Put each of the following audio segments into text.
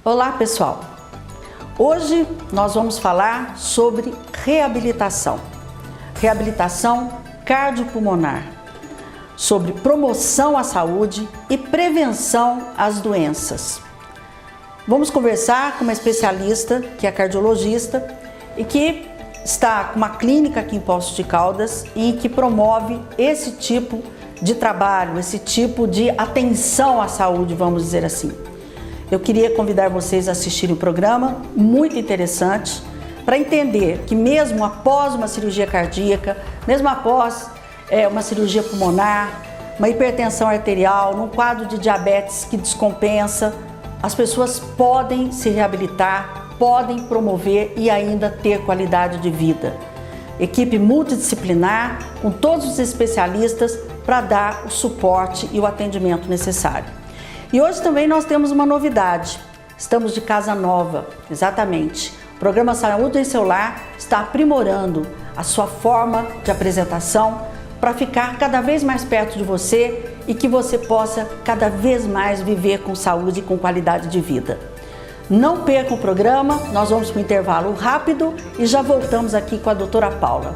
Olá pessoal, hoje nós vamos falar sobre reabilitação cardiopulmonar, sobre promoção à saúde e prevenção às doenças. Vamos conversar com uma especialista que é cardiologista e que está com uma clínica aqui em Poços de Caldas e que promove esse tipo de trabalho, esse tipo de atenção à saúde, vamos dizer assim. Eu queria convidar vocês a assistirem um programa muito interessante para entender que mesmo após uma cirurgia cardíaca, mesmo após uma cirurgia pulmonar, uma hipertensão arterial, num quadro de diabetes que descompensa, as pessoas podem se reabilitar, podem promover e ainda ter qualidade de vida. Equipe multidisciplinar com todos os especialistas para dar o suporte e o atendimento necessário. E hoje também nós temos uma novidade, estamos de casa nova, exatamente. O programa Saúde em Seu Lar está aprimorando a sua forma de apresentação para ficar cada vez mais perto de você e que você possa cada vez mais viver com saúde e com qualidade de vida. Não perca o programa, nós vamos para um intervalo rápido e já voltamos aqui com a doutora Paula.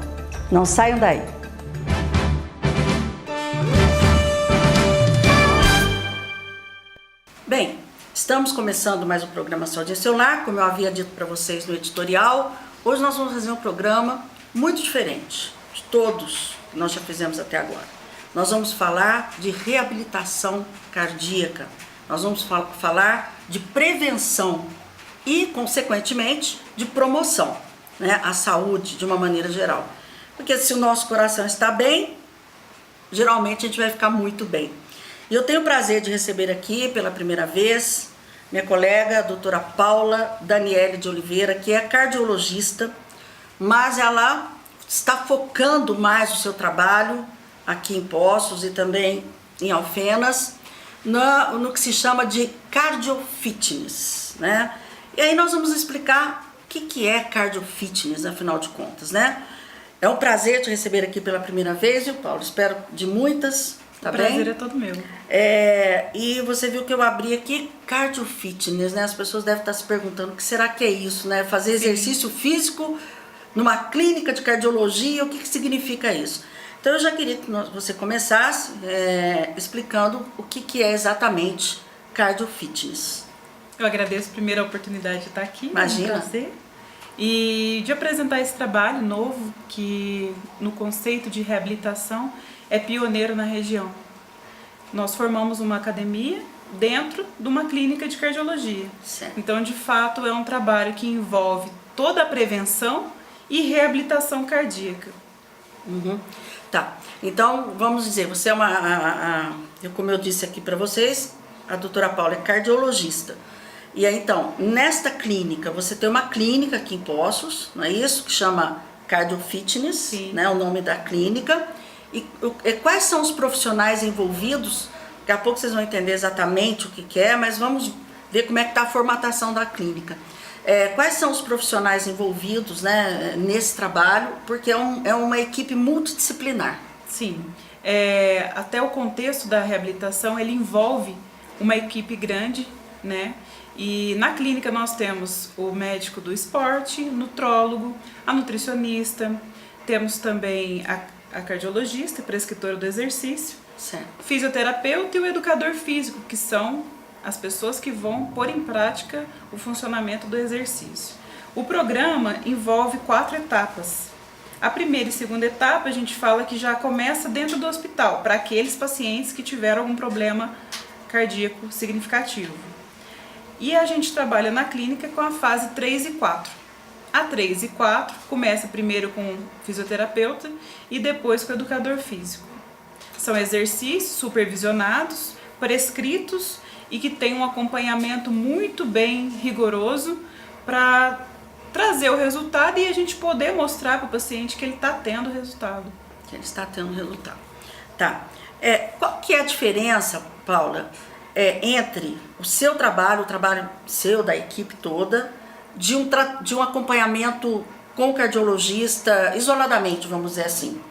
Não saiam daí. Bem, estamos começando mais um programa Saúde em Seu Lar, como eu havia dito para vocês no editorial. Hoje nós vamos fazer um programa muito diferente de todos que nós já fizemos até agora. Nós vamos falar de reabilitação cardíaca, nós vamos falar de prevenção e, consequentemente, de promoção, né, à saúde de uma maneira geral. Porque se o nosso coração está bem, geralmente a gente vai ficar muito bem. E eu tenho o prazer de receber aqui pela primeira vez minha colega, a doutora Paula Daniele de Oliveira, que é cardiologista, mas ela está focando mais o seu trabalho aqui em Poços e também em Alfenas, no que se chama de cardiofitness, né? E aí nós vamos explicar o que é cardiofitness, afinal de contas, né? É um prazer te receber aqui pela primeira vez, viu, Paulo? Espero de muitas. Tá bem? O prazer é todo meu. E você viu que eu abri aqui cardiofitness, né? As pessoas devem estar se perguntando o que será que é isso, né? Fazer exercício físico numa clínica de cardiologia, o que significa isso? Então eu já queria que você começasse explicando o que é exatamente cardiofitness. Eu agradeço primeiro a oportunidade de estar aqui. Imagina. É um prazer. E de apresentar esse trabalho novo que no conceito de reabilitação é pioneiro na região. Nós formamos uma academia dentro de uma clínica de cardiologia. Certo. Então, de fato, é um trabalho que envolve toda a prevenção e reabilitação cardíaca. Uhum. Tá, então vamos dizer, você é como eu disse aqui para vocês, a doutora Paula é cardiologista. E aí, então, nesta clínica, você tem uma clínica aqui em Poços, não é isso? Que chama Cardiofitness, Sim. né? O nome da clínica. E quais são os profissionais envolvidos? Daqui a pouco vocês vão entender exatamente o que é, mas vamos ver como é que está a formatação da clínica. Quais são os profissionais envolvidos, né, nesse trabalho? Porque é uma equipe multidisciplinar. Sim, até o contexto da reabilitação, ele envolve uma equipe grande, né? E na clínica nós temos o médico do esporte, nutrólogo, a nutricionista, temos também a cardiologista, prescritora do exercício, certo, fisioterapeuta e o educador físico, que são as pessoas que vão pôr em prática o funcionamento do exercício. O programa envolve 4 etapas. A primeira e segunda etapa a gente fala que já começa dentro do hospital, para aqueles pacientes que tiveram algum problema cardíaco significativo. E a gente trabalha na clínica com a fase 3 e 4. A 3 e 4 começa primeiro com o fisioterapeuta e depois com o educador físico. São exercícios supervisionados, prescritos e que tem um acompanhamento muito bem rigoroso para trazer o resultado e a gente poder mostrar para o paciente que ele está tendo resultado. Que ele está tendo resultado. Tá. Qual que é a diferença, Paula, entre o seu trabalho, o trabalho seu, da equipe toda, de um acompanhamento com o cardiologista, isoladamente, vamos dizer assim?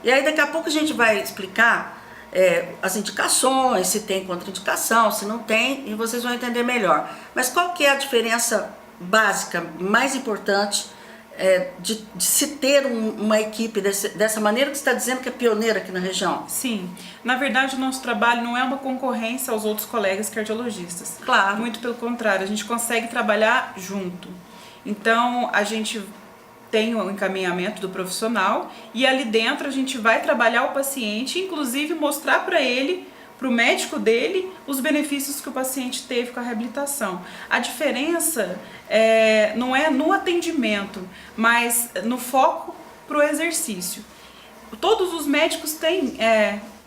E aí daqui a pouco a gente vai explicar as indicações, se tem contraindicação, se não tem, e vocês vão entender melhor. Mas qual que é a diferença básica, mais importante, de se ter uma equipe dessa maneira que você está dizendo que é pioneira aqui na região? Sim, na verdade o nosso trabalho não é uma concorrência aos outros colegas cardiologistas. Claro. Muito pelo contrário, a gente consegue trabalhar junto. Então a gente tem o encaminhamento do profissional e ali dentro a gente vai trabalhar o paciente, inclusive mostrar para ele, para o médico dele, os benefícios que o paciente teve com a reabilitação. A diferença não é no atendimento, mas no foco para o exercício. Todos os médicos têm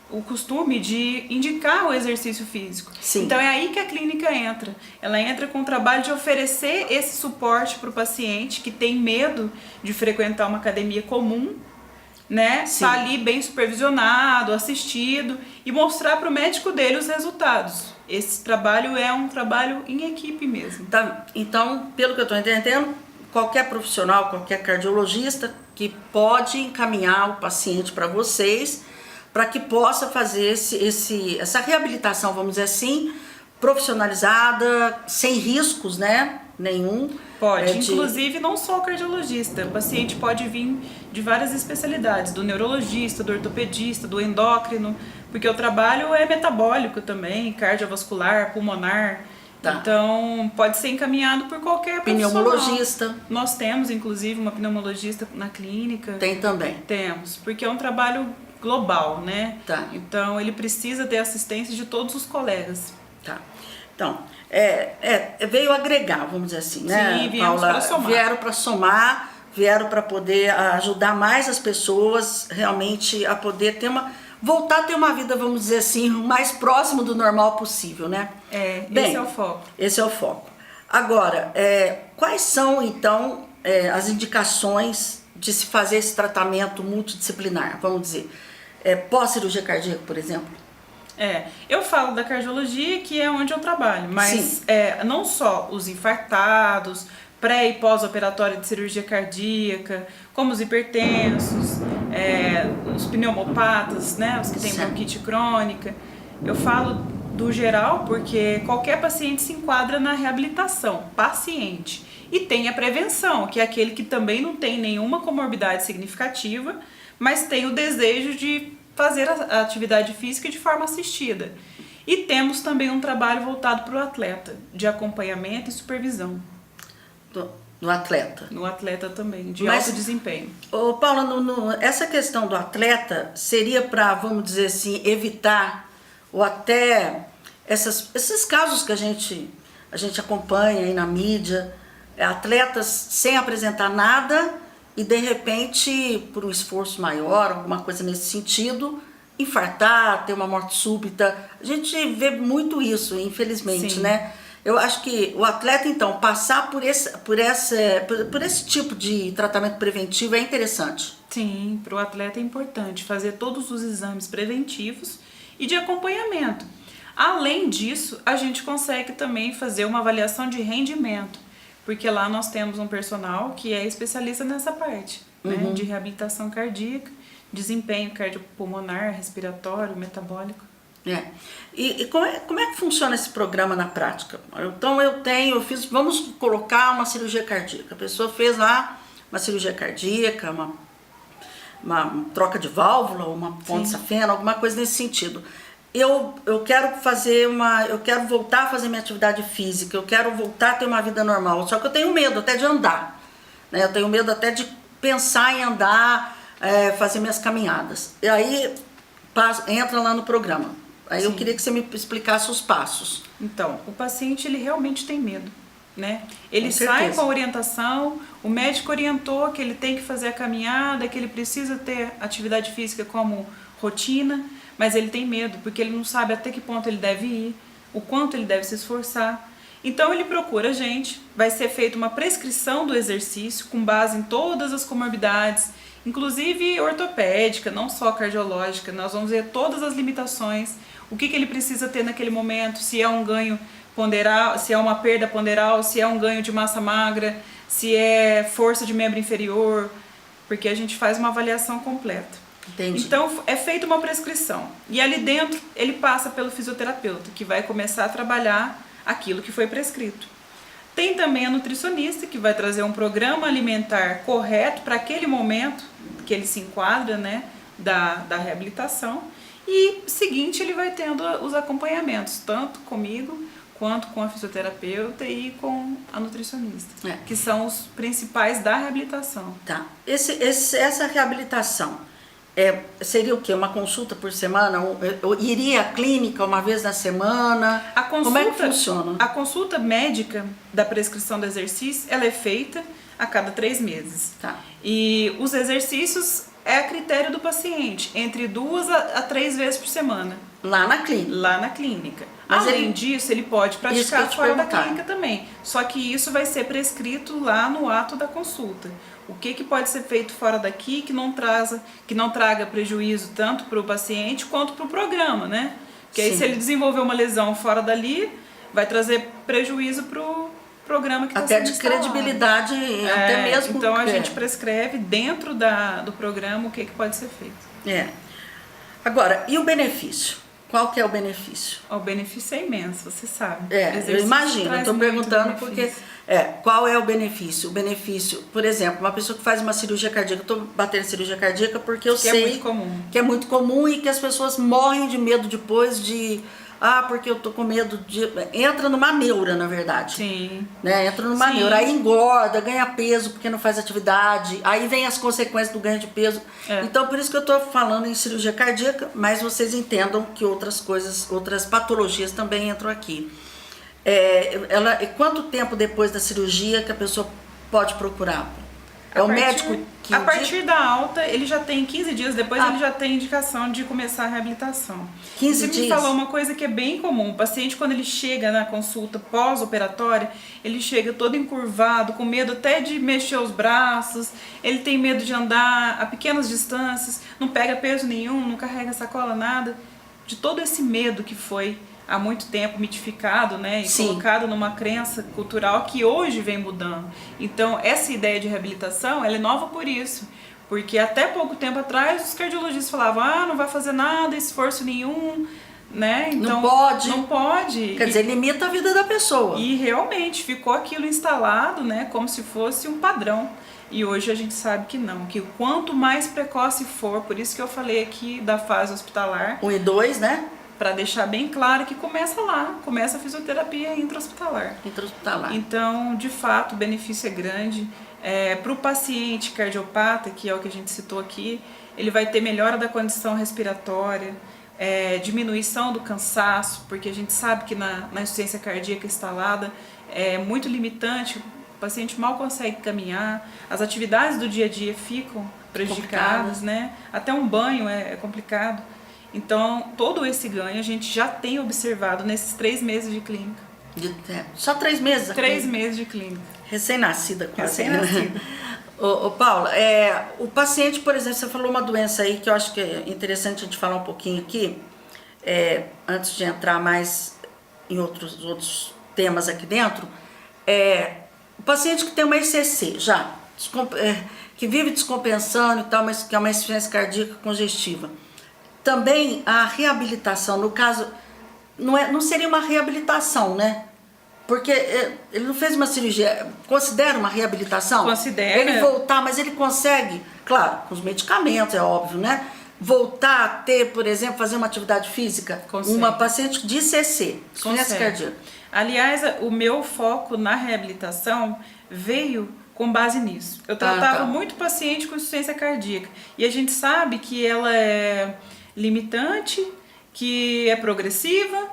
o costume de indicar o exercício físico. Sim. Então é aí que a clínica entra. Ela entra com o trabalho de oferecer esse suporte para o paciente que tem medo de frequentar uma academia comum, né? Tá ali bem supervisionado, assistido, e mostrar para o médico dele os resultados. Esse trabalho é um trabalho em equipe mesmo. Tá, então, pelo que eu estou entendendo, qualquer profissional, qualquer cardiologista que pode encaminhar o paciente para vocês, para que possa fazer essa reabilitação, vamos dizer assim, profissionalizada, sem riscos, né? Nenhum. Pode, inclusive não só o cardiologista, o paciente pode vir de várias especialidades, do neurologista, do ortopedista, do endócrino, porque o trabalho é metabólico também, cardiovascular, pulmonar. Tá. Então pode ser encaminhado por qualquer profissional. Pneumologista. Nós temos inclusive uma pneumologista na clínica. Tem também. Temos, porque é um trabalho global, né? Tá. Então ele precisa ter assistência de todos os colegas. Tá. Então, veio agregar, vamos dizer assim, né? Sim, viemos para somar. Vieram para somar, vieram para poder ajudar mais as pessoas realmente a poder voltar a ter uma vida, vamos dizer assim, o mais próximo do normal possível, né? Bem, esse é o foco. Esse é o foco. Agora, quais são, então, as indicações de se fazer esse tratamento multidisciplinar, vamos dizer? Pós-cirurgia cardíaca, por exemplo? Eu falo da cardiologia, que é onde eu trabalho, mas não só os infartados, pré e pós-operatório de cirurgia cardíaca, como os hipertensos, os pneumopatas, né, os que têm bronquite crônica. Eu falo do geral porque qualquer paciente se enquadra na reabilitação, paciente. E tem a prevenção, que é aquele que também não tem nenhuma comorbidade significativa, mas tem o desejo de fazer a atividade física de forma assistida. E temos também um trabalho voltado para o atleta, de acompanhamento e supervisão. Do atleta? No atleta também, de alto desempenho. Paula, essa questão do atleta seria para, vamos dizer assim, evitar ou até esses casos que a gente acompanha aí na mídia, atletas sem apresentar nada e de repente, por um esforço maior, alguma coisa nesse sentido, infartar, ter uma morte súbita. A gente vê muito isso, infelizmente, né? Eu acho que o atleta, então, passar por esse tipo de tratamento preventivo é interessante. Sim, para o atleta é importante fazer todos os exames preventivos e de acompanhamento. Além disso, a gente consegue também fazer uma avaliação de rendimento, porque lá nós temos um personal que é especialista nessa parte, né, de reabilitação cardíaca, desempenho cardiopulmonar, respiratório, metabólico. E como é que funciona esse programa na prática? Então vamos colocar uma cirurgia cardíaca. A pessoa fez lá uma cirurgia cardíaca, uma troca de válvula, uma ponte safena, alguma coisa nesse sentido. Eu quero voltar a fazer minha atividade física, eu quero voltar a ter uma vida normal, só que eu tenho medo até de andar, né? Eu tenho medo até de pensar em andar, fazer minhas caminhadas. E aí entra lá no programa. Aí eu queria que você me explicasse os passos. Então, o paciente ele realmente tem medo, né? Ele sai com a orientação, o médico orientou que ele tem que fazer a caminhada, que ele precisa ter atividade física como rotina, mas ele tem medo, porque ele não sabe até que ponto ele deve ir, o quanto ele deve se esforçar. Então ele procura a gente, vai ser feita uma prescrição do exercício com base em todas as comorbidades, inclusive ortopédica, não só cardiológica. Nós vamos ver todas as limitações, o que ele precisa ter naquele momento, se é um ganho ponderal, se é uma perda ponderal, se é um ganho de massa magra, se é força de membro inferior, porque a gente faz uma avaliação completa. Entendi. Então é feita uma prescrição e ali dentro ele passa pelo fisioterapeuta que vai começar a trabalhar aquilo que foi prescrito. Tem também a nutricionista que vai trazer um programa alimentar correto para aquele momento que ele se enquadra, né, da reabilitação. E seguinte ele vai tendo os acompanhamentos, tanto comigo quanto com a fisioterapeuta e com a nutricionista, que são os principais da reabilitação. Tá. Essa reabilitação seria o quê? Uma consulta por semana? Iria à clínica uma vez na semana? Como é que funciona? A consulta médica da prescrição do exercício, ela é feita a cada 3 meses. Tá. E os exercícios é a critério do paciente, entre 2 a 3 vezes por semana. Lá na clínica? Lá na clínica. Mas além disso, ele pode praticar fora da clínica também. Só que isso vai ser prescrito lá no ato da consulta. O que pode ser feito fora daqui que não traga prejuízo tanto para o paciente quanto para o programa, né? Porque aí se ele desenvolver uma lesão fora dali, vai trazer prejuízo para o programa que está sendo instalado. Até de credibilidade, até mesmo. Então a gente prescreve dentro do programa o que pode ser feito. Agora, e o benefício? Qual que é o benefício? O benefício é imenso, você sabe. Eu imagino, eu estou perguntando porque... qual é o benefício? O benefício, por exemplo, uma pessoa que faz uma cirurgia cardíaca, eu estou batendo cirurgia cardíaca porque eu sei que é muito comum e que as pessoas morrem de medo depois de... porque eu tô com medo de... Entra numa neura, na verdade. Sim. Né? Entra numa neura. Aí engorda, ganha peso porque não faz atividade. Aí vem as consequências do ganho de peso. Então, por isso que eu tô falando em cirurgia cardíaca, mas vocês entendam que outras coisas, outras patologias também entram aqui. Quanto tempo depois da cirurgia que a pessoa pode procurar? O médico que... A partir da alta, ele já tem 15 dias, depois ele já tem indicação de começar a reabilitação. 15 dias? Você me falou uma coisa que é bem comum. O paciente, quando ele chega na consulta pós-operatória, ele chega todo encurvado, com medo até de mexer os braços, ele tem medo de andar a pequenas distâncias, não pega peso nenhum, não carrega sacola, nada. De todo esse medo que foi há muito tempo mitificado, né, e colocado numa crença cultural que hoje vem mudando. Então, essa ideia de reabilitação, ela é nova por isso, porque até pouco tempo atrás os cardiologistas falavam, não vai fazer nada, esforço nenhum, né, então não pode. Quer dizer, limita a vida da pessoa. E realmente ficou aquilo instalado, né, como se fosse um padrão. E hoje a gente sabe que não, que quanto mais precoce for, por isso que eu falei aqui da fase hospitalar. 1 e 2, né? Para deixar bem claro que começa lá, começa a fisioterapia intra-hospitalar. Então, de fato, o benefício é grande. Para o paciente cardiopata, que é o que a gente citou aqui, ele vai ter melhora da condição respiratória, diminuição do cansaço, porque a gente sabe que na insuficiência cardíaca instalada é muito limitante, o paciente mal consegue caminhar, as atividades do dia a dia ficam prejudicadas, né? Até um banho é complicado. Então, todo esse ganho a gente já tem observado nesses 3 meses de clínica. Só 3 meses? 3 meses de clínica. Recém-nascida quase. Recém-nascida. Ô Paula, o paciente, por exemplo, você falou uma doença aí que eu acho que é interessante a gente falar um pouquinho aqui, antes de entrar mais em outros temas aqui dentro. O paciente que tem uma ICC já, que vive descompensando e tal, mas que é uma insuficiência cardíaca congestiva. Também a reabilitação, no caso, não seria uma reabilitação, né? Porque ele não fez uma cirurgia, considera uma reabilitação? Considera. Ele voltar, mas ele consegue, claro, com os medicamentos, é óbvio, né? Voltar a ter, por exemplo, fazer uma atividade física? Consegue. Uma paciente de ICC, insuficiência cardíaca. Aliás, o meu foco na reabilitação veio com base nisso. Eu tratava muito paciente com insuficiência cardíaca. E a gente sabe que ela é limitante, que é progressiva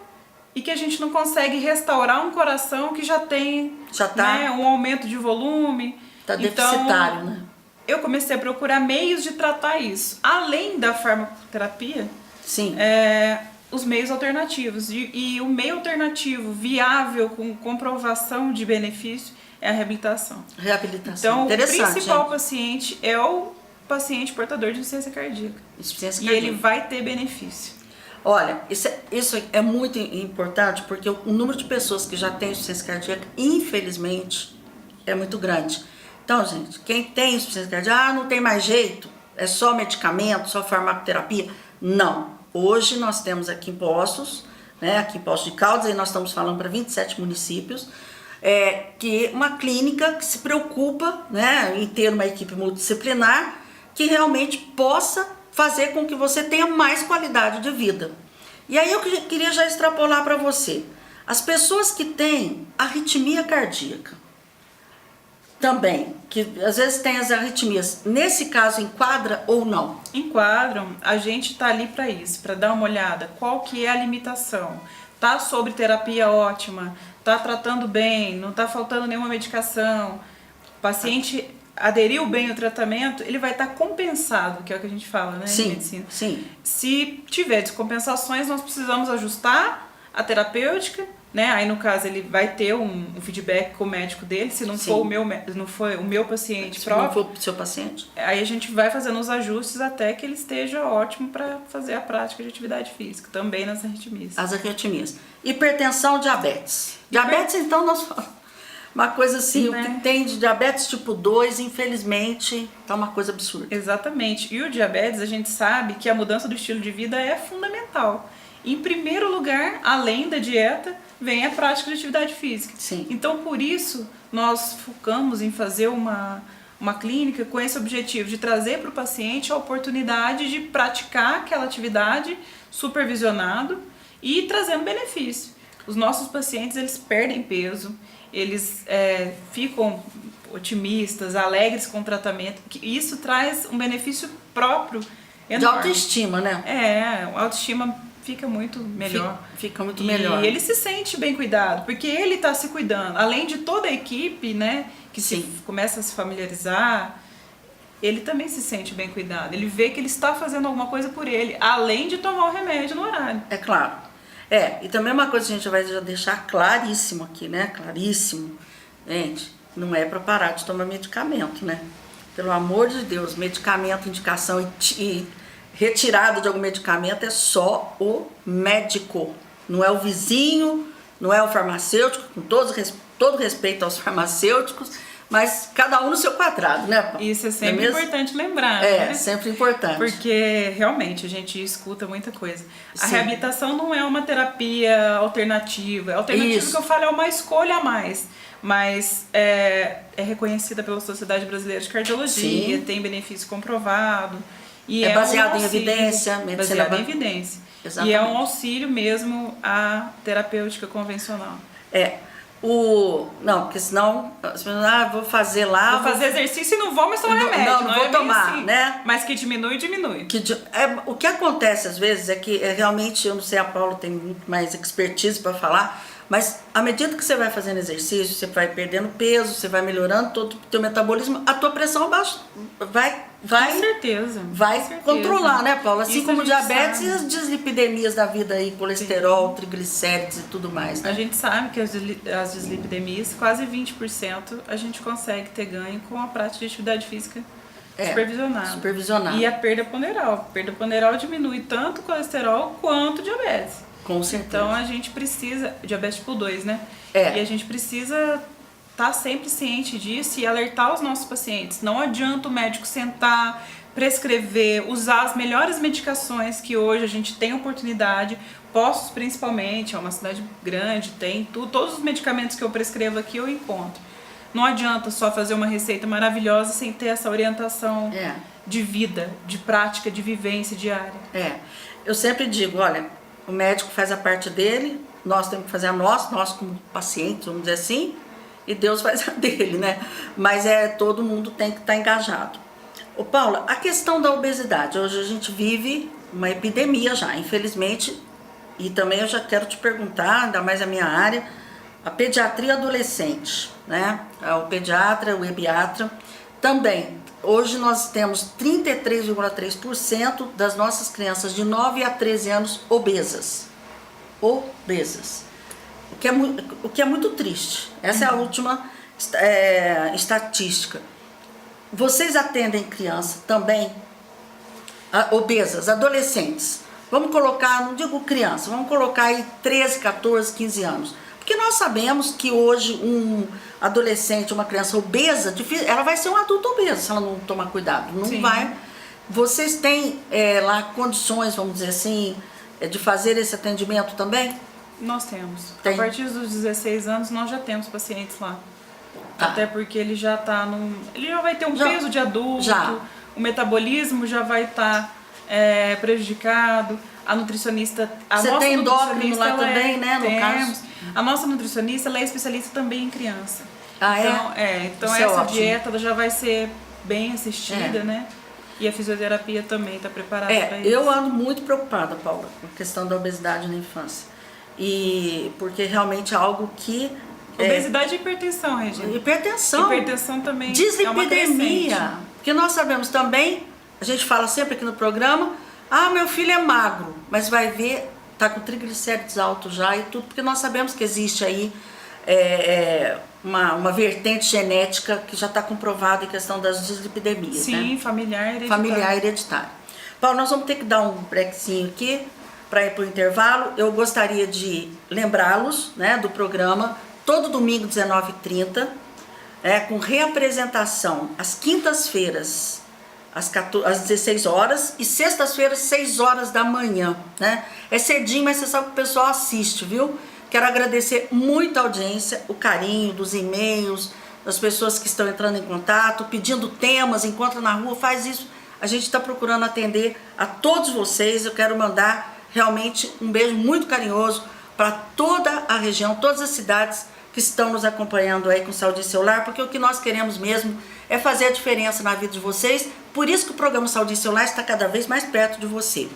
e que a gente não consegue restaurar um coração que já tem né, um aumento de volume. Está deficitário, né? Eu comecei a procurar meios de tratar isso. Além da farmacoterapia, os meios alternativos. E o meio alternativo viável, com comprovação de benefício, é a reabilitação. Então, o principal paciente é o paciente portador de insuficiência cardíaca. E ele vai ter benefício. Olha, isso é muito importante porque o número de pessoas que já tem insuficiência cardíaca, infelizmente, é muito grande. Então, gente, quem tem insuficiência cardíaca, não tem mais jeito, É só medicamento, só farmacoterapia? Não. Hoje nós temos aqui em Poços, né, aqui em Poços de Caldas, e nós estamos falando para 27 municípios, que uma clínica que se preocupa, né, em ter uma equipe multidisciplinar que realmente possa fazer com que você tenha mais qualidade de vida. E aí eu queria já extrapolar para você. As pessoas que têm arritmia cardíaca, também, que às vezes tem as arritmias, nesse caso enquadra ou não? Enquadram, a gente tá ali para isso, para dar uma olhada, qual que é a limitação. Tá sobre terapia ótima, tá tratando bem, não tá faltando nenhuma medicação, o paciente aderiu bem ao tratamento, ele vai estar compensado, que é o que a gente fala, né, sim, em medicina. Sim. Se tiver descompensações, nós precisamos ajustar a terapêutica, né? Aí no caso ele vai ter um feedback com o médico dele, se não for o meu paciente próprio. Se não for o seu paciente. Aí a gente vai fazendo os ajustes até que ele esteja ótimo para fazer a prática de atividade física, também nas arritmias. As arritmias. Hipertensão, diabetes. Diabetes, então, nós falamos. Uma coisa assim, né? O que tem de diabetes tipo 2, infelizmente, tá uma coisa absurda. Exatamente. E o diabetes, a gente sabe que a mudança do estilo de vida é fundamental. Em primeiro lugar, além da dieta, vem a prática de atividade física. Sim. Então, por isso, nós focamos em fazer uma clínica com esse objetivo de trazer para o paciente a oportunidade de praticar aquela atividade supervisionado e trazendo benefício. Os nossos pacientes, eles perdem peso, eles ficam otimistas, alegres com o tratamento. Isso traz um benefício próprio enorme. De autoestima, né? A autoestima fica muito melhor. Fica muito melhor. E ele se sente bem cuidado, porque ele está se cuidando. Além de toda a equipe, né, que começa a se familiarizar, ele também se sente bem cuidado. Ele vê que ele está fazendo alguma coisa por ele, além de tomar o remédio no horário. É claro. E também uma coisa que a gente vai já deixar claríssimo aqui, né? Claríssimo. Gente, não é para parar de tomar medicamento, né? Pelo amor de Deus, medicamento, indicação e retirada de algum medicamento é só o médico. Não é o vizinho, não é o farmacêutico, com todo respeito aos farmacêuticos, mas cada um no seu quadrado, né, Paulo? Isso é sempre importante lembrar, né? Sempre importante. Porque, realmente, a gente escuta muita coisa. A reabilitação não é uma terapia alternativa. A alternativa que eu falo é uma escolha a mais. Mas é reconhecida pela Sociedade Brasileira de Cardiologia, tem benefício comprovado. E baseado em evidência, medicina baseado em evidência. Exatamente. E é um auxílio mesmo à terapêutica convencional. Não, porque senão as pessoas, vou fazer lá. Vou fazer exercício e não vou, mas tomar remédio. Não vou tomar, assim, né? Mas que diminui. O que acontece às vezes é que realmente, eu não sei, a Paula tem muito mais expertise para falar, mas à medida que você vai fazendo exercício, você vai perdendo peso, você vai melhorando todo o teu metabolismo, a tua pressão baixa Com certeza. Vai controlar, né, Paula? Assim Isso como a gente diabetes sabe. e as dislipidemias da vida aí, colesterol, triglicérides e tudo mais, né? A gente sabe que as dislipidemias, quase 20%, a gente consegue ter ganho com a prática de atividade física supervisionada. E a perda ponderal. A perda ponderal diminui tanto o colesterol quanto o diabetes. Com certeza. Então a gente precisa, diabetes tipo 2, né? E a gente precisa estar sempre ciente disso e alertar os nossos pacientes. Não adianta o médico sentar, prescrever, usar as melhores medicações que hoje a gente tem oportunidade, Poços principalmente, é uma cidade grande, tem tudo, todos os medicamentos que eu prescrevo aqui eu encontro. Não adianta só fazer uma receita maravilhosa sem ter essa orientação de vida, de prática, de vivência diária. Eu sempre digo, olha, o médico faz a parte dele, nós temos que fazer a nossa, nós como pacientes, vamos dizer assim, e Deus faz a dele, né? Mas todo mundo tem que estar engajado. Ô Paula, a questão da obesidade, hoje a gente vive uma epidemia já, infelizmente, e também eu já quero te perguntar, ainda mais a minha área, a pediatria adolescente, né? O pediatra, o ebiatra, também. Hoje nós temos 33,3% das nossas crianças de 9 a 13 anos obesas. Obesas. O que é muito triste. Essa é a última estatística. Vocês atendem crianças também obesas, adolescentes. Vamos colocar, não digo criança, vamos colocar aí 13, 14, 15 anos. Porque nós sabemos que hoje um adolescente, uma criança obesa, ela vai ser um adulto obeso se ela não tomar cuidado. Não vai Vocês têm lá condições, vamos dizer assim, de fazer esse atendimento também? Nós temos. Tem. A partir dos 16 anos nós já temos pacientes lá. Tá. Até porque ele já tá ele já vai ter um peso de adulto, já. O metabolismo já vai estar prejudicado. A nutricionista, Você tem endócrino lá ela também, né, no temos. caso? A nossa nutricionista, ela é especialista também em criança. Ah, então Isso é essa ótimo. dieta ela já vai ser bem assistida, né? E a fisioterapia também está preparada para isso. Eu ando muito preocupada, Paula, com a questão da obesidade na infância. Porque realmente é algo que... Obesidade e hipertensão, Regina. Hipertensão. Hipertensão também dislipidemia. é uma crescente. Porque nós sabemos também, a gente fala sempre aqui no programa, meu filho é magro, mas vai ver, tá com triglicérides altos já e tudo, porque nós sabemos que existe aí uma vertente genética que já está comprovada em questão das dislipidemias. Sim, né? familiar hereditário. Paulo, nós vamos ter que dar um breakzinho aqui para ir para o intervalo. Eu gostaria de lembrá-los, né, do programa todo domingo 19h30, com reapresentação às quintas-feiras às 16 horas e sextas-feiras 6 horas da manhã, né? É cedinho, mas você sabe que o pessoal assiste, viu? Quero agradecer muito a audiência, o carinho dos e-mails, das pessoas que estão entrando em contato, pedindo temas, encontra na rua, faz isso. A gente está procurando atender a todos vocês. Eu quero mandar realmente um beijo muito carinhoso para toda a região, todas as cidades que estão nos acompanhando aí com Saúde Celular, porque o que nós queremos mesmo é fazer a diferença na vida de vocês. Por isso que o programa Saúde Celular está cada vez mais perto de você.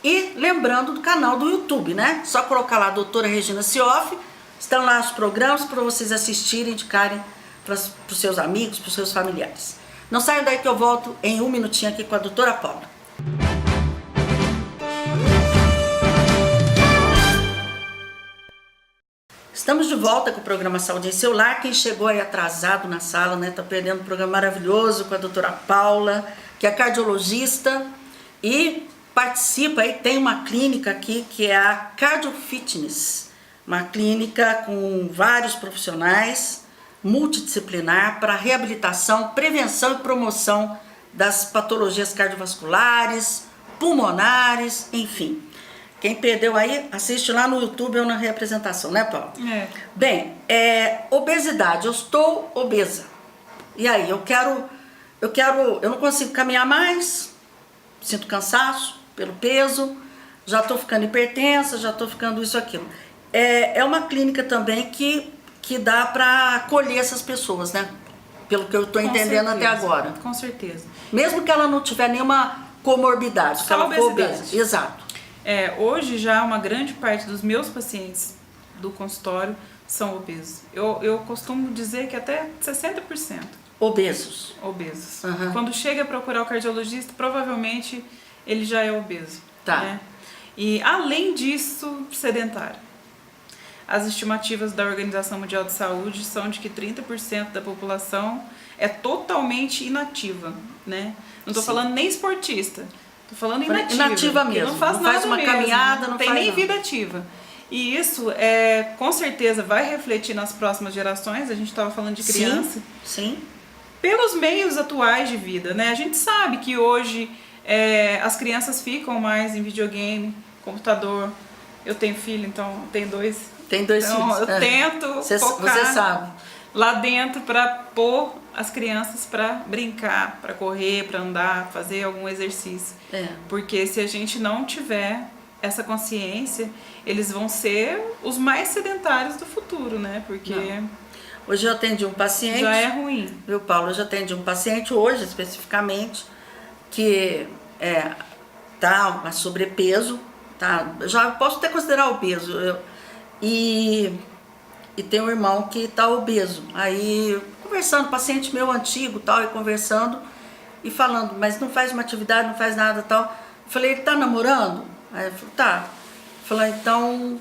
E lembrando do canal do YouTube, né? Só colocar lá a doutora Regina Cioff, estão lá os programas para vocês assistirem, indicarem para os seus amigos, para os seus familiares. Não saiam daí que eu volto em um minutinho aqui com a doutora Paula. Estamos de volta com o programa Saúde Celular. Quem chegou aí atrasado na sala, né? Tá perdendo um programa maravilhoso com a doutora Paula, que é cardiologista e participa aí, tem uma clínica aqui que é a Cardio Fitness, uma clínica com vários profissionais, multidisciplinar para reabilitação, prevenção e promoção das patologias cardiovasculares, pulmonares, enfim. Quem perdeu aí, assiste lá no YouTube ou na reapresentação, né, Paulo? Bem, obesidade, eu estou obesa. E aí, eu não consigo caminhar mais, sinto cansaço pelo peso, já estou ficando hipertensa, já estou ficando isso, aquilo. É uma clínica também que dá para acolher essas pessoas, né? Pelo que eu estou entendendo até agora. Com certeza. Mesmo que ela não tiver nenhuma comorbidade, que ela for obesa. Exato. Hoje já uma grande parte dos meus pacientes do consultório são obesos. Eu costumo dizer que até 60%. Obesos. Uhum. Quando chega a procurar o cardiologista, provavelmente ele já é obeso. Tá. Né? E além disso, sedentário. As estimativas da Organização Mundial de Saúde são de que 30% da população é totalmente inativa, né? Não estou falando nem esportista, estou falando inativa. Inativa mesmo. Não faz não nada faz uma mesmo, caminhada, não tem faz nem nada. vida ativa. E isso, com certeza, vai refletir nas próximas gerações. A gente estava falando de criança. Sim. Pelos meios atuais de vida, né? A gente sabe que hoje as crianças ficam mais em videogame, computador. Eu tenho filho, então tenho dois. Tem dois filhos. Eu tento focar você sabe. lá dentro para pôr as crianças para brincar, para correr, para andar, fazer algum exercício. Porque se a gente não tiver essa consciência, eles vão ser os mais sedentários do futuro, né? Porque hoje eu atendi um paciente. Já é ruim. Viu, Paulo? Eu já atendi um paciente hoje, especificamente, que tá a sobrepeso, tá? Já posso até considerar obeso. E tem um irmão que está obeso. Aí, conversando, paciente meu antigo, tal, e conversando e falando, mas não faz uma atividade, não faz nada, tal. Eu falei, ele tá namorando? Aí ele falou, tá. Eu falei, então,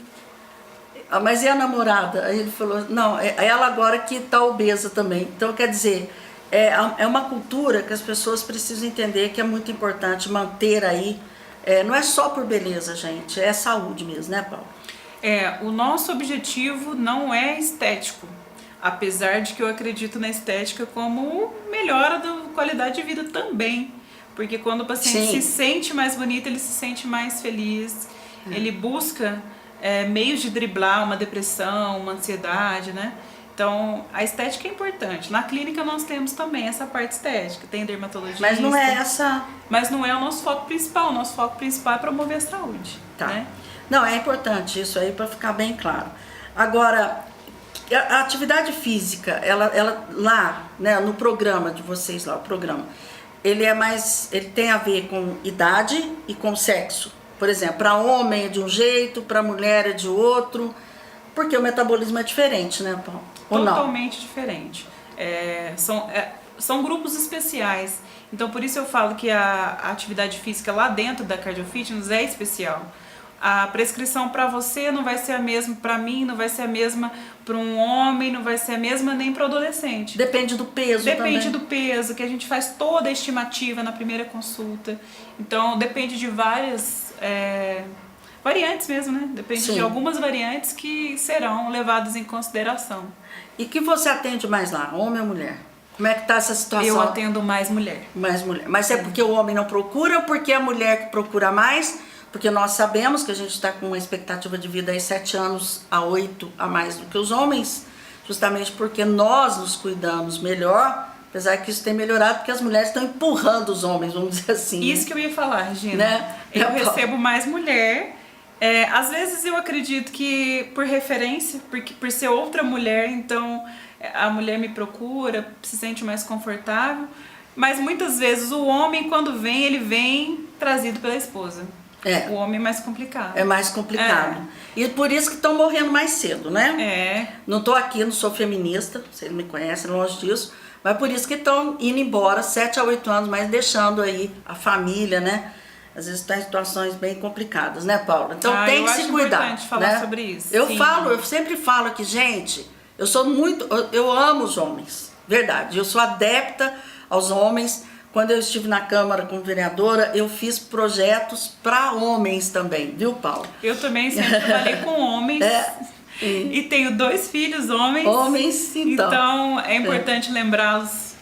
mas e a namorada? Aí ele falou, não, é ela agora que tá obesa também. Então, quer dizer, é uma cultura que as pessoas precisam entender que é muito importante manter aí. Não é só por beleza, gente, é saúde mesmo, né, Paulo? O nosso objetivo não é estético, apesar de que eu acredito na estética como melhora da qualidade de vida também, Porque quando o paciente Sim. se sente mais bonito, ele se sente mais feliz, ele busca meios de driblar uma depressão, uma ansiedade, né? Então, a estética é importante. Na clínica nós temos também essa parte estética, tem dermatologista. Mas não é essa... Mas não é o nosso foco principal. O nosso foco principal é promover a saúde. Tá. Né? Não, é importante isso aí para ficar bem claro. Agora, a atividade física, ela lá, né, no programa de vocês lá, o programa, ele tem a ver com idade e com sexo. Por exemplo, para homem é de um jeito, para mulher é de outro, porque o metabolismo é diferente, né, Paulo? Ou não? Totalmente diferente. São grupos especiais. Então, por isso eu falo que a atividade física lá dentro da Cardio Fitness é especial. A prescrição para você não vai ser a mesma para mim, não vai ser a mesma para um homem, não vai ser a mesma nem para o adolescente. Depende do peso Depende também. do peso, que a gente faz toda a estimativa na primeira consulta. Então, depende de várias variantes mesmo, né? Depende Sim. de algumas variantes que serão levadas em consideração. E que você atende mais lá, homem ou mulher? Como é que tá essa situação? Eu atendo mais mulher. Mais mulher. Mas é porque o homem não procura ou porque é a mulher que procura mais? Porque nós sabemos que a gente está com uma expectativa de vida aí 7 anos a 8 a mais do que os homens, justamente porque nós nos cuidamos melhor, apesar que isso tem melhorado porque as mulheres estão empurrando os homens, vamos dizer assim. Isso que eu ia falar, Regina. Né? Eu recebo mais mulher. Às vezes eu acredito que por referência, porque por ser outra mulher, então a mulher me procura, se sente mais confortável. Mas muitas vezes o homem, quando vem, ele vem trazido pela esposa. O homem é mais complicado. É mais complicado. E por isso que estão morrendo mais cedo, né? Não estou aqui, não sou feminista, vocês me conhecem, longe disso. Mas por isso que estão indo embora 7 a 8 anos, mas deixando aí a família, né? Às vezes está em situações bem complicadas, né, Paula? Então tem que se cuidar. É importante falar sobre isso. Eu sempre falo que, gente, eu amo os homens, verdade. Eu sou adepta aos homens. Quando eu estive na Câmara como vereadora, eu fiz projetos para homens também, viu, Paulo? Eu também sempre trabalhei com homens. E tenho 2 filhos homens. Homens, então. Então é importante lembrá-los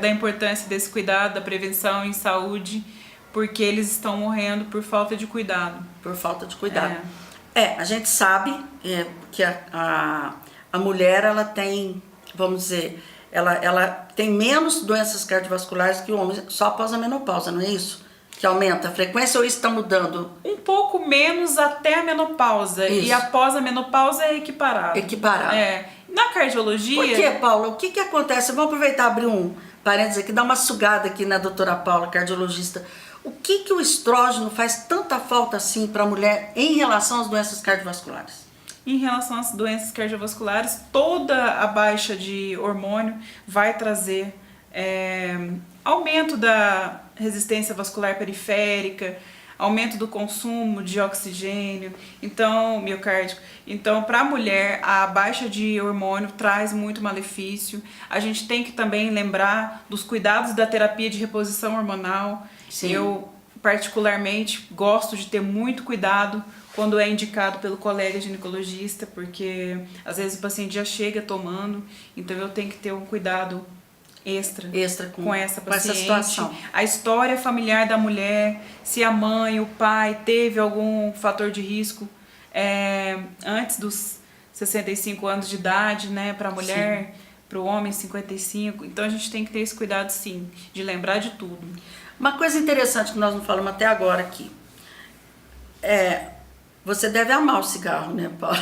da importância desse cuidado, da prevenção em saúde, porque eles estão morrendo por falta de cuidado. Por falta de cuidado. A gente sabe que a mulher, ela tem, vamos dizer, ela tem menos doenças cardiovasculares que o homem só após a menopausa, não é isso? Que aumenta a frequência ou isso está mudando? Um pouco menos até a menopausa. Isso. E após a menopausa é equiparado. Equiparado. Na cardiologia... Por que, Paula? O que acontece? Vamos aproveitar e abrir um parênteses aqui, dar uma sugada aqui na doutora Paula, cardiologista. O que o estrógeno faz tanta falta assim para a mulher em relação às doenças cardiovasculares? Em relação às doenças cardiovasculares, toda a baixa de hormônio vai trazer aumento da resistência vascular periférica, aumento do consumo de oxigênio, então miocárdico. Então, para a mulher, a baixa de hormônio traz muito malefício. A gente tem que também lembrar dos cuidados da terapia de reposição hormonal. Sim. Eu, particularmente, gosto de ter muito cuidado quando é indicado pelo colega ginecologista, porque às vezes o paciente já chega tomando, então eu tenho que ter um cuidado extra com essa paciente. Essa situação. A história familiar da mulher, se a mãe, o pai teve algum fator de risco antes dos 65 anos de idade, né, para a mulher, para o homem 55. Então a gente tem que ter esse cuidado, sim, de lembrar de tudo. Uma coisa interessante que nós não falamos até agora aqui você deve amar o cigarro, né, Paula?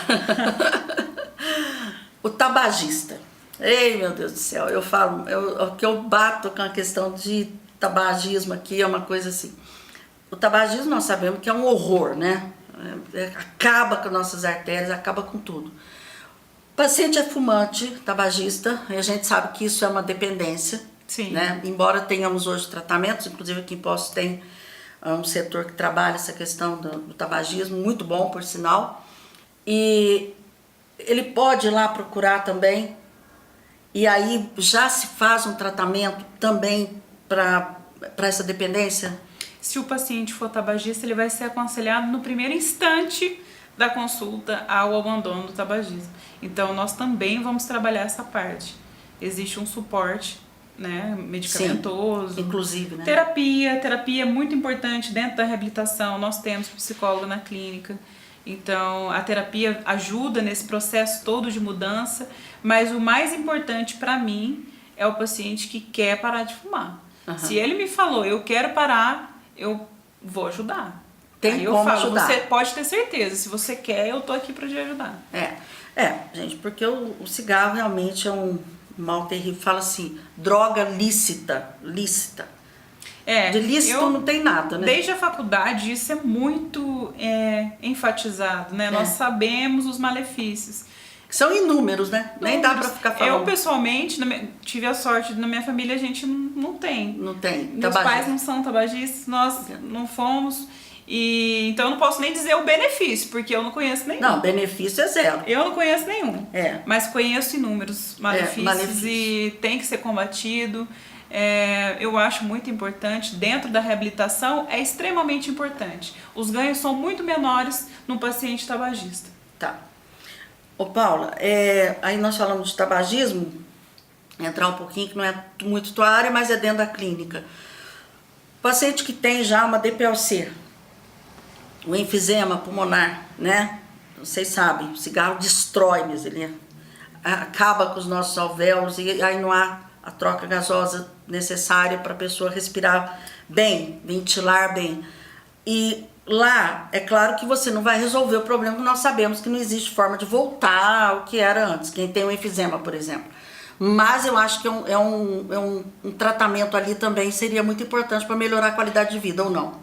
O tabagista. Ei, meu Deus do céu, eu falo, que eu bato com a questão de tabagismo aqui, é uma coisa assim. O tabagismo nós sabemos que é um horror, né? Acaba com nossas artérias, acaba com tudo. O paciente é fumante, tabagista, e a gente sabe que isso é uma dependência. Sim. Né? Embora tenhamos hoje tratamentos, inclusive aqui em Poços tem um setor que trabalha essa questão do tabagismo, muito bom, por sinal. E ele pode ir lá procurar também, e aí já se faz um tratamento também para essa dependência? Se o paciente for tabagista, ele vai ser aconselhado no primeiro instante da consulta ao abandono do tabagismo. Então, nós também vamos trabalhar essa parte. Existe um suporte né, medicamentoso. Sim, inclusive, né? Terapia é muito importante dentro da reabilitação. Nós temos psicólogo na clínica. Então, a terapia ajuda nesse processo todo de mudança, mas o mais importante para mim é o paciente que quer parar de fumar. Se ele me falou, eu quero parar, eu vou ajudar. Tem Aí eu como falo, ajudar. você pode ter certeza, se você quer, eu tô aqui para te ajudar. Gente, porque o cigarro realmente é um mal terrível. Fala assim, droga lícita. De lícito não tem nada, né? Desde a faculdade isso é muito enfatizado, né? Nós sabemos os malefícios. São inúmeros, né? Nem dá pra ficar falando. Eu, pessoalmente, tive a sorte, na minha família a gente não tem. Não tem. Meus pais não são tabagistas, nós não fomos. E então eu não posso nem dizer o benefício, porque eu não conheço nenhum. Não, benefício é zero. Eu não conheço nenhum. Mas conheço inúmeros malefícios e tem que ser combatido. Eu acho muito importante, dentro da reabilitação é extremamente importante. Os ganhos são muito menores no paciente tabagista. Tá. Ô Paula, aí nós falamos de tabagismo, entrar um pouquinho que não é muito tua área, mas é dentro da clínica. Paciente que tem já uma DPLC, o enfisema pulmonar, né? Vocês sabem, o cigarro destrói mesmo, ele acaba com os nossos alvéolos e aí não há a troca gasosa necessária para a pessoa respirar bem, ventilar bem. E lá, é claro que você não vai resolver o problema, que nós sabemos que não existe forma de voltar ao que era antes, quem tem um enfisema, por exemplo. Mas eu acho que um tratamento ali também seria muito importante para melhorar a qualidade de vida, ou não?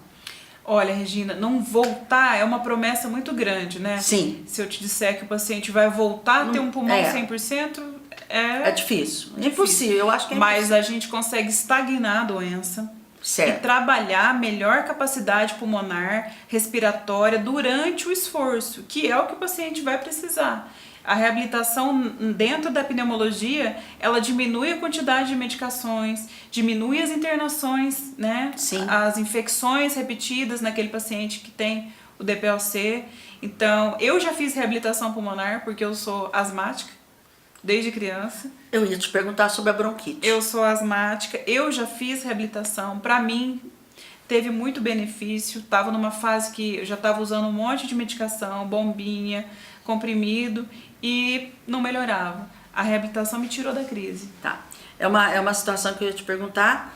Olha, Regina, não voltar é uma promessa muito grande, né? Sim. Se eu te disser que o paciente vai voltar a ter um pulmão 100%, é difícil. É impossível, eu acho que é impossível. Mas a gente consegue estagnar a doença. Certo. E trabalhar a melhor capacidade pulmonar, respiratória durante o esforço, que é o que o paciente vai precisar. A reabilitação dentro da pneumologia, ela diminui a quantidade de medicações, diminui as internações, né? Sim. As infecções repetidas naquele paciente que tem o DPLC. Então, eu já fiz reabilitação pulmonar porque eu sou asmática desde criança. Eu ia te perguntar sobre a bronquite. Eu sou asmática, eu já fiz reabilitação. Para mim, teve muito benefício. Estava numa fase que eu já estava usando um monte de medicação, bombinha, comprimido, e não melhorava. A reabilitação me tirou da crise. Tá. É uma situação que eu ia te perguntar.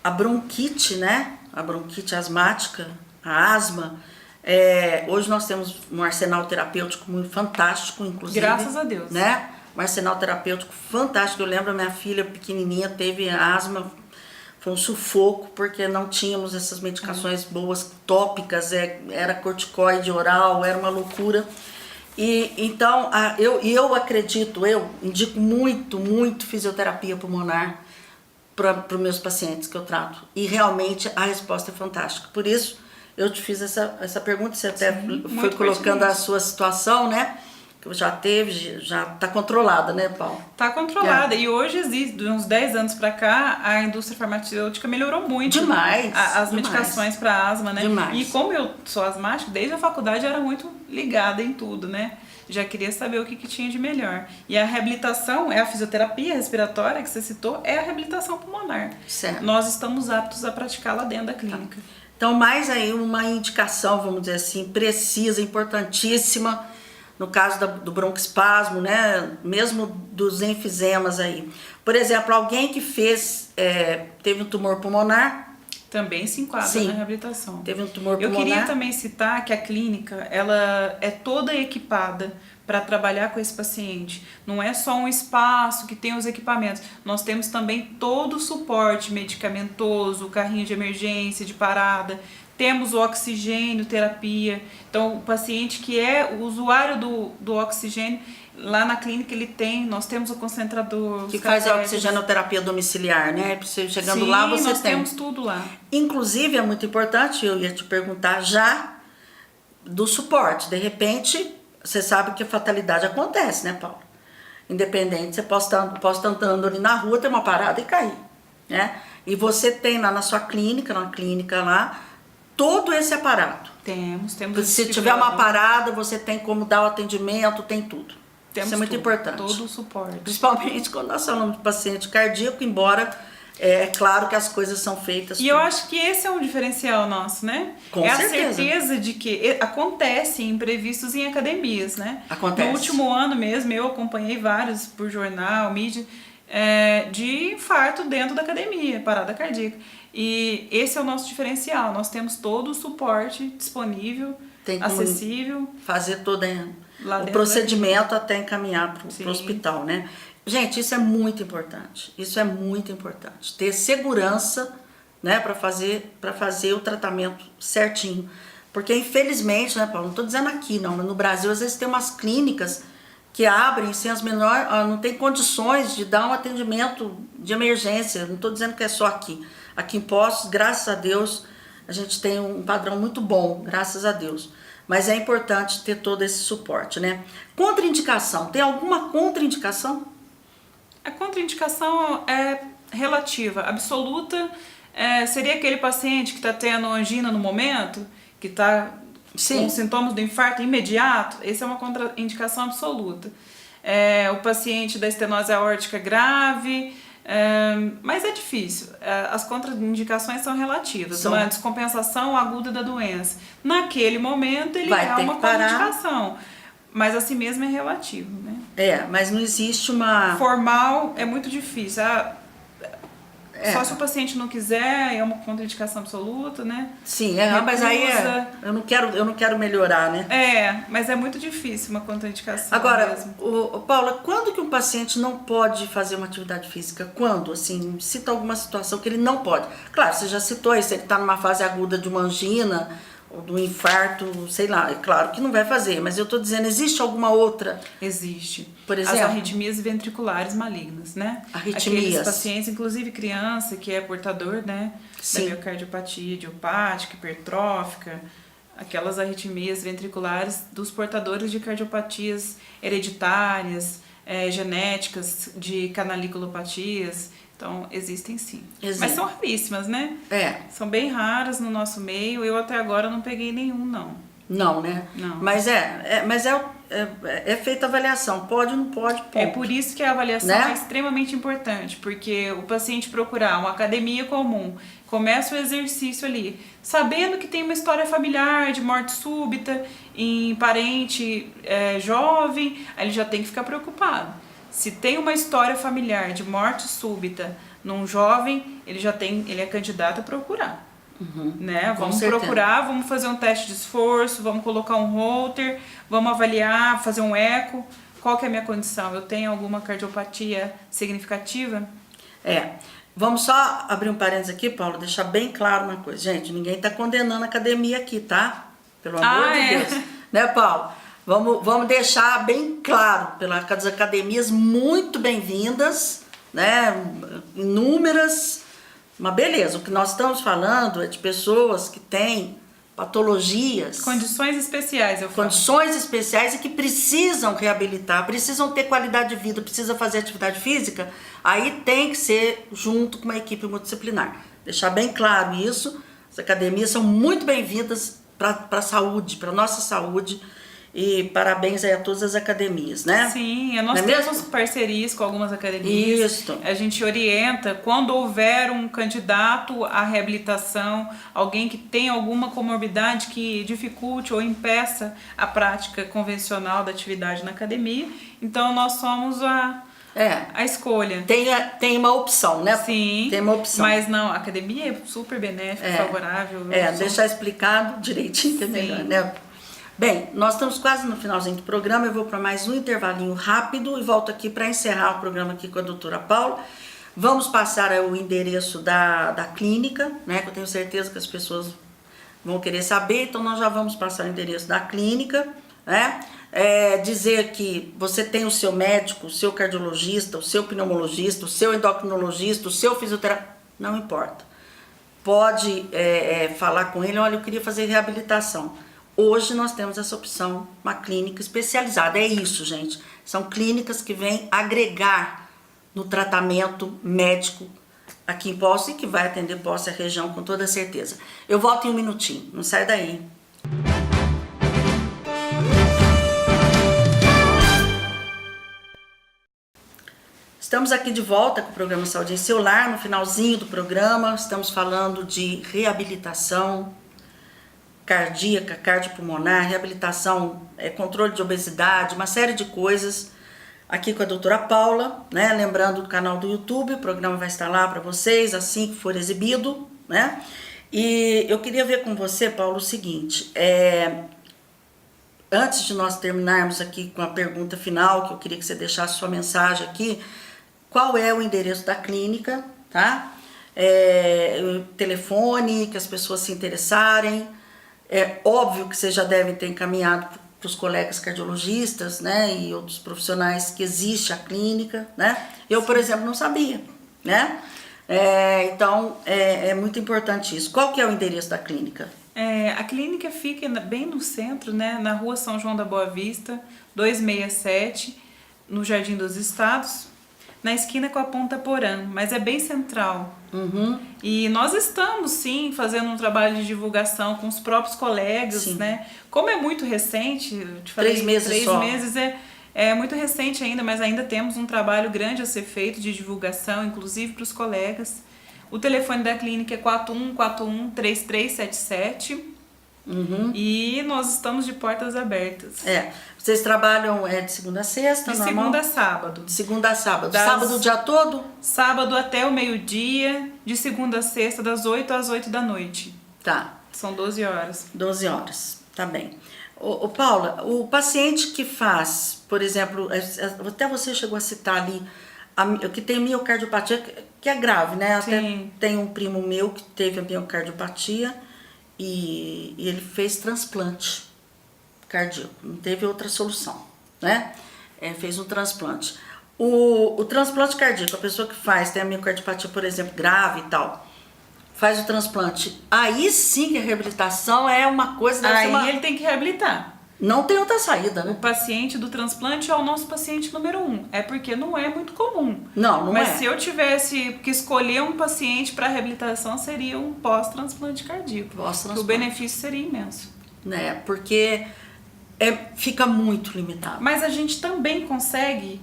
A bronquite, né? A bronquite asmática, a asma. Hoje nós temos um arsenal terapêutico muito fantástico, inclusive. Graças a Deus. Né? Um arsenal terapêutico fantástico. Eu lembro, a minha filha pequenininha teve asma, foi um sufoco, porque não tínhamos essas medicações boas, tópicas, era corticoide oral, era uma loucura. E então, eu acredito, eu indico muito fisioterapia pulmonar para os meus pacientes que eu trato. E realmente a resposta é fantástica. Por isso, eu te fiz essa pergunta, você até foi colocando a sua situação, né? Que já teve, já está controlada, né, Paulo? Está controlada. E hoje existe, de uns 10 anos para cá, a indústria farmacêutica melhorou muito. Demais. As medicações para asma, né? Demais. E como eu sou asmática, desde a faculdade eu era muito ligada em tudo, né? Já queria saber o que tinha de melhor. E a reabilitação, a fisioterapia respiratória que você citou, é a reabilitação pulmonar. Certo. Nós estamos aptos a praticá-la dentro da clínica. Então, mais aí uma indicação, vamos dizer assim, precisa, importantíssima, no caso do broncoespasmo, né? Mesmo dos enfisemas aí. Por exemplo, alguém que teve um tumor pulmonar. Também se enquadra na reabilitação. Teve um tumor pulmonar. Eu queria também citar que a clínica, ela é toda equipada para trabalhar com esse paciente. Não é só um espaço que tem os equipamentos. Nós temos também todo o suporte medicamentoso, o carrinho de emergência, de parada. Temos o oxigênio, terapia. Então, o paciente que é o usuário do oxigênio, lá na clínica nós temos o concentrador. Que faz a oxigenoterapia domiciliar, né? Você chegando Sim, lá, você nós temos tudo lá. Inclusive, é muito importante, eu ia te perguntar já do suporte. De repente, você sabe que a fatalidade acontece, né, Paulo? Independente, você pode estar andando ali na rua, ter uma parada e cair, né? E você tem lá na sua clínica, lá, todo esse aparato. Temos. Se tiver uma parada, você tem como dar o atendimento, tem tudo. Temos Isso é muito tudo, importante. todo o suporte. Principalmente quando nós falamos de paciente cardíaco, embora é claro que as coisas são feitas... E eu acho que esse é um diferencial nosso, né? Com é certeza. A certeza de que acontece imprevistos em academias, né? Acontece. No último ano mesmo, eu acompanhei vários por jornal, mídia, de infarto dentro da academia, parada cardíaca. E esse é o nosso diferencial. Nós temos todo o suporte disponível, acessível. Fazer todo o Lá procedimento até encaminhar para o hospital, né? Gente, isso é muito importante. Isso é muito importante. Ter segurança, né, para fazer o tratamento certinho. Porque, infelizmente, né, Paulo, não estou dizendo aqui, não, mas no Brasil, às vezes tem umas clínicas que abrem sem as menores, não tem condições de dar um atendimento de emergência. Não estou dizendo que é só aqui. Aqui em Poços, graças a Deus, a gente tem um padrão muito bom, graças a Deus. Mas é importante ter todo esse suporte, né? Contraindicação. Tem alguma contraindicação? A contraindicação é relativa. Absoluta seria aquele paciente que está tendo angina no momento, que está com sintomas do infarto imediato. Essa é uma contraindicação absoluta. O paciente da estenose aórtica grave, mas é difícil. As contraindicações são relativas. Uma descompensação aguda da doença. Naquele momento ele é uma contraindicação. Mas assim mesmo é relativo, né? Mas não existe uma... Formal é muito difícil. Só se o paciente não quiser, é uma contraindicação absoluta, né? Sim, mas aí eu não quero melhorar, né? Mas é muito difícil uma contraindicação. Agora, mesmo. Paula, quando que um paciente não pode fazer uma atividade física? Quando? Assim, cita alguma situação que ele não pode. Claro, você já citou aí, se ele está numa fase aguda de uma angina ou do infarto, sei lá, é claro que não vai fazer, mas eu estou dizendo, existe alguma outra? Existe. Por exemplo? As arritmias ventriculares malignas, né? Arritmias. Aqueles pacientes, inclusive criança, que é portador, né? Da miocardiopatia idiopática, hipertrófica, aquelas arritmias ventriculares dos portadores de cardiopatias hereditárias, genéticas, de canaliculopatias. Então, existem sim. Mas são raríssimas, né? São bem raras no nosso meio. Eu até agora não peguei nenhum, não. Não, né? Não. Mas é feita avaliação. Pode ou não pode, ponto. É por isso que a avaliação é extremamente importante. Porque o paciente procurar uma academia comum, começa o exercício ali, sabendo que tem uma história familiar de morte súbita em parente jovem, aí ele já tem que ficar preocupado. Se tem uma história familiar de morte súbita num jovem, ele é candidato a procurar. Né? Vamos procurar, vamos fazer um teste de esforço, vamos colocar um holter, vamos avaliar, fazer um eco. Qual que é a minha condição? Eu tenho alguma cardiopatia significativa? Vamos só abrir um parênteses aqui, Paulo, deixar bem claro uma coisa. Gente, ninguém está condenando a academia aqui, tá? Pelo amor de Deus. Né, Paulo? Vamos deixar bem claro, pelas academias muito bem-vindas, né? Inúmeras, mas beleza, o que nós estamos falando é de pessoas que têm patologias... Condições especiais, eu falo. Condições especiais e que precisam reabilitar, precisam ter qualidade de vida, precisam fazer atividade física, aí tem que ser junto com uma equipe multidisciplinar. Deixar bem claro isso, as academias são muito bem-vindas para a saúde, para a nossa saúde. E parabéns aí a todas as academias, né? Sim, nós temos parcerias com algumas academias. Isso. A gente orienta quando houver um candidato à reabilitação, alguém que tem alguma comorbidade que dificulte ou impeça a prática convencional da atividade na academia. Então, nós somos a escolha. Tem uma opção, né? Sim. Tem uma opção. Mas não, a academia é super benéfica, favorável. Deixar explicado direitinho que é melhor, né? Bem, nós estamos quase no finalzinho do programa, eu vou para mais um intervalinho rápido e volto aqui para encerrar o programa aqui com a doutora Paula. Vamos passar o endereço da clínica, né, que eu tenho certeza que as pessoas vão querer saber, então nós já vamos passar o endereço da clínica, né? Dizer que você tem o seu médico, o seu cardiologista, o seu pneumologista, o seu endocrinologista, o seu fisioterapeuta, não importa. Pode falar com ele, olha, eu queria fazer reabilitação. Hoje nós temos essa opção, uma clínica especializada. É isso, gente. São clínicas que vêm agregar no tratamento médico aqui em Poços e que vai atender Poços e a região com toda certeza. Eu volto em um minutinho. Não sai daí. Estamos aqui de volta com o programa Saúde em Seu Lar. No finalzinho do programa, estamos falando de reabilitação cardíaca, cardiopulmonar, reabilitação, controle de obesidade, uma série de coisas aqui com a doutora Paula, né? Lembrando do canal do YouTube, o programa vai estar lá para vocês assim que for exibido, né? E eu queria ver com você, Paulo, o seguinte, antes de nós terminarmos aqui com a pergunta final, que eu queria que você deixasse sua mensagem aqui, qual é o endereço da clínica, tá? O telefone, que as pessoas se interessarem. É óbvio que vocês já devem ter encaminhado para os colegas cardiologistas, né, e outros profissionais que existe a clínica, né? Eu, por exemplo, não sabia, né? Então, é muito importante isso. Qual que é o endereço da clínica? A clínica fica bem no centro, né, na rua São João da Boa Vista, 267, no Jardim dos Estados, na esquina com a Ponta Porã, mas é bem central. Uhum. E nós estamos, sim, fazendo um trabalho de divulgação com os próprios colegas, sim, né? Como é muito recente, eu te falei, 3 meses só. 3 meses é muito recente ainda, mas ainda temos um trabalho grande a ser feito de divulgação, inclusive para os colegas. O telefone da clínica é 4141-3377. Uhum. E nós estamos de portas abertas. Vocês trabalham de segunda a sexta, de normal? segunda a sábado. De segunda a sábado. Sábado o dia todo? Sábado até o meio-dia, de segunda a sexta, das 8 às 8 da noite. Tá. São 12 horas. 12 horas, tá bem. Ô Paula, o paciente que faz, por exemplo, até você chegou a citar ali, que tem miocardiopatia, que é grave, né? Sim. Até tem um primo meu que teve a miocardiopatia e ele fez transplante cardíaco, não teve outra solução, né? Fez um transplante. O transplante cardíaco, a pessoa que faz, tem a miocardiopatia, por exemplo, grave e tal, faz o transplante, aí sim que a reabilitação é uma coisa... Aí ele tem que reabilitar. Não tem outra saída, né? O paciente do transplante é o nosso paciente número 1. É porque não é muito comum. Não Mas é. se eu tivesse que escolher um paciente para reabilitação, seria um pós-transplante cardíaco. Pós-transplante. O benefício seria imenso. Né? Porque fica muito limitado. Mas a gente também consegue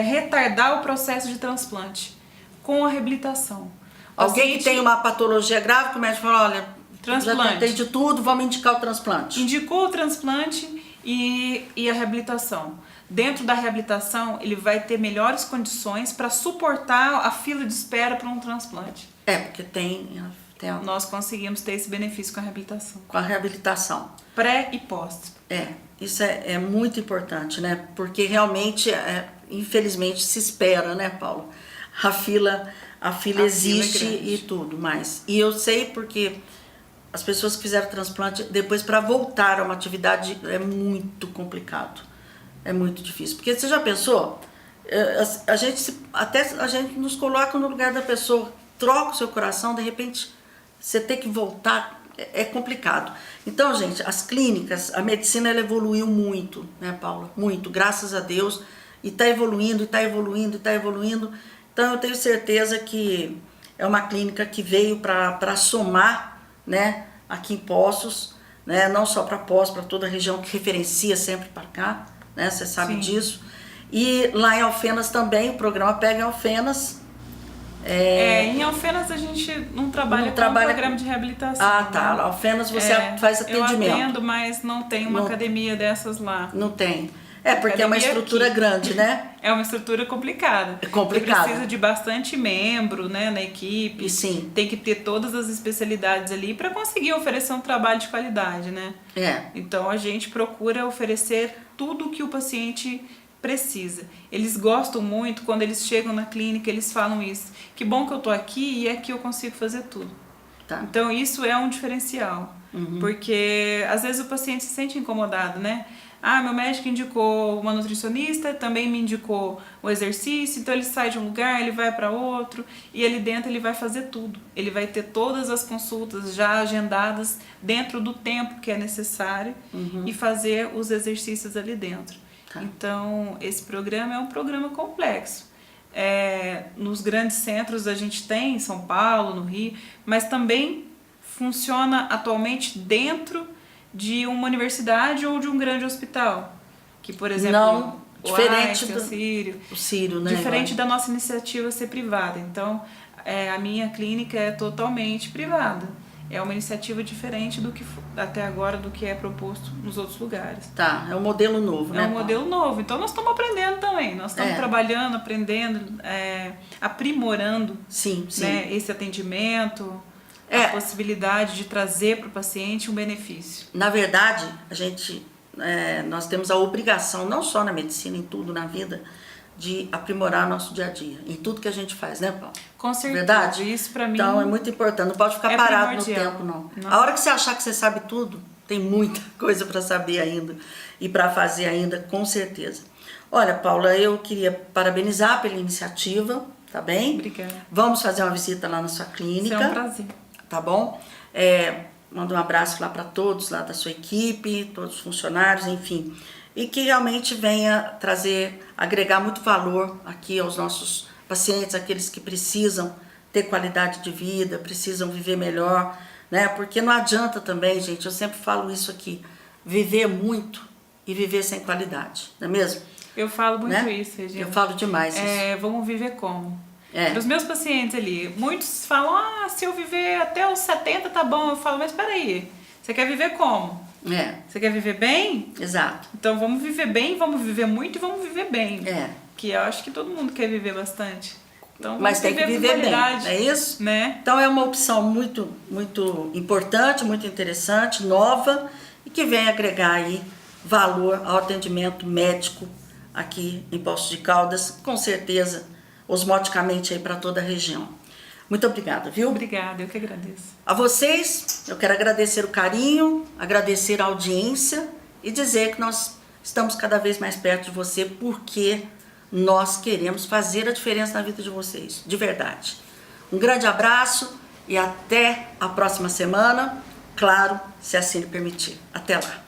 retardar o processo de transplante com a reabilitação. Alguém que tem uma patologia grave, que o médico fala, olha, transplante. já tentei de tudo, vamos indicar o transplante. Indicou o transplante e a reabilitação. Dentro da reabilitação, ele vai ter melhores condições para suportar a fila de espera para um transplante. Porque Nós conseguimos ter esse benefício com a reabilitação. Com a reabilitação. Pré e pós. Isso é muito importante, né? Porque realmente, infelizmente, se espera, né, Paulo? A fila existe e tudo mais. E eu sei porque as pessoas que fizeram transplante, depois para voltar a uma atividade é muito complicado. É muito difícil. Porque você já pensou? A gente nos coloca no lugar da pessoa, troca o seu coração, de repente você tem que voltar, é complicado. Então, gente, as clínicas, a medicina ela evoluiu muito, né, Paula? Muito, graças a Deus. E está evoluindo, está evoluindo, está evoluindo. Então, eu tenho certeza que é uma clínica que veio para somar, né, aqui em Poços, né, não só para Poços, para toda a região que referencia sempre para cá, né, você sabe Sim. disso. E lá em Alfenas também, o programa pega em Alfenas. Em Alfenas a gente não trabalha com um programa de reabilitação. Tá. Né? Alfenas você faz atendimento. Eu atendo, mas não tem uma academia dessas lá. Não tem. Porque é uma estrutura grande, né? É uma estrutura complicada. É complicada. Você precisa de bastante membro, né, na equipe. E sim. Tem que ter todas as especialidades ali para conseguir oferecer um trabalho de qualidade, né? Então a gente procura oferecer tudo o que o paciente precisa. Eles gostam muito, quando eles chegam na clínica, eles falam isso. Que bom que eu tô aqui e aqui eu consigo fazer tudo. Tá. Então isso é um diferencial. Porque às vezes o paciente se sente incomodado, né? Meu médico indicou uma nutricionista, também me indicou o exercício, então ele sai de um lugar, ele vai para outro e ali dentro ele vai fazer tudo. Ele vai ter todas as consultas já agendadas dentro do tempo que é necessário e fazer os exercícios ali dentro. Tá. Então, esse programa é um programa complexo. Nos grandes centros a gente tem, em São Paulo, no Rio, mas também funciona atualmente dentro de uma universidade ou de um grande hospital. Que, por exemplo... Diferente o Sírio. do Sírio, né? Diferente agora. da nossa iniciativa ser privada. Então, a minha clínica é totalmente privada. É uma iniciativa diferente do que até agora do que é proposto nos outros lugares. Tá, é um modelo novo, né? É um Paula? modelo novo. Então, nós estamos aprendendo também. Nós estamos trabalhando, aprendendo, aprimorando Sim, sim. né, esse atendimento, a possibilidade de trazer para o paciente um benefício. Na verdade, nós temos a obrigação, não só na medicina, em tudo na vida, de aprimorar nosso dia a dia, em tudo que a gente faz, né, Paulo? Com certeza. Verdade? Isso para mim. Então é muito importante, não pode ficar parado primordial. no tempo, não. A hora que você achar que você sabe tudo, tem muita coisa para saber ainda e para fazer ainda, com certeza. Olha, Paula, eu queria parabenizar pela iniciativa, tá bem? Obrigada. Vamos fazer uma visita lá na sua clínica. Isso é um prazer. Tá bom? Manda um abraço lá para todos, lá da sua equipe, todos os funcionários, enfim. E que realmente venha agregar muito valor aqui aos nossos pacientes, aqueles que precisam ter qualidade de vida, precisam viver melhor, né? Porque não adianta também, gente, eu sempre falo isso aqui, viver muito e viver sem qualidade, não é mesmo? Eu falo muito né? isso, Regina. Eu falo demais isso. Vamos viver como? É. Os meus pacientes ali, muitos falam, se eu viver até os 70 tá bom. Eu falo, mas peraí, você quer viver como? Você quer viver bem? Exato. Então vamos viver bem, vamos viver muito e vamos viver bem. É. Que eu acho que todo mundo quer viver bastante. Então, mas tem que viver bem, é isso? Né? Então é uma opção muito, muito importante, muito interessante, nova e que vem agregar aí valor ao atendimento médico aqui em Poços de Caldas, com certeza, osmoticamente aí para toda a região. Muito obrigada, viu? Obrigada, eu que agradeço. A vocês, eu quero agradecer o carinho, agradecer a audiência e dizer que nós estamos cada vez mais perto de você porque nós queremos fazer a diferença na vida de vocês, de verdade. Um grande abraço e até a próxima semana, claro, se assim lhe permitir. Até lá.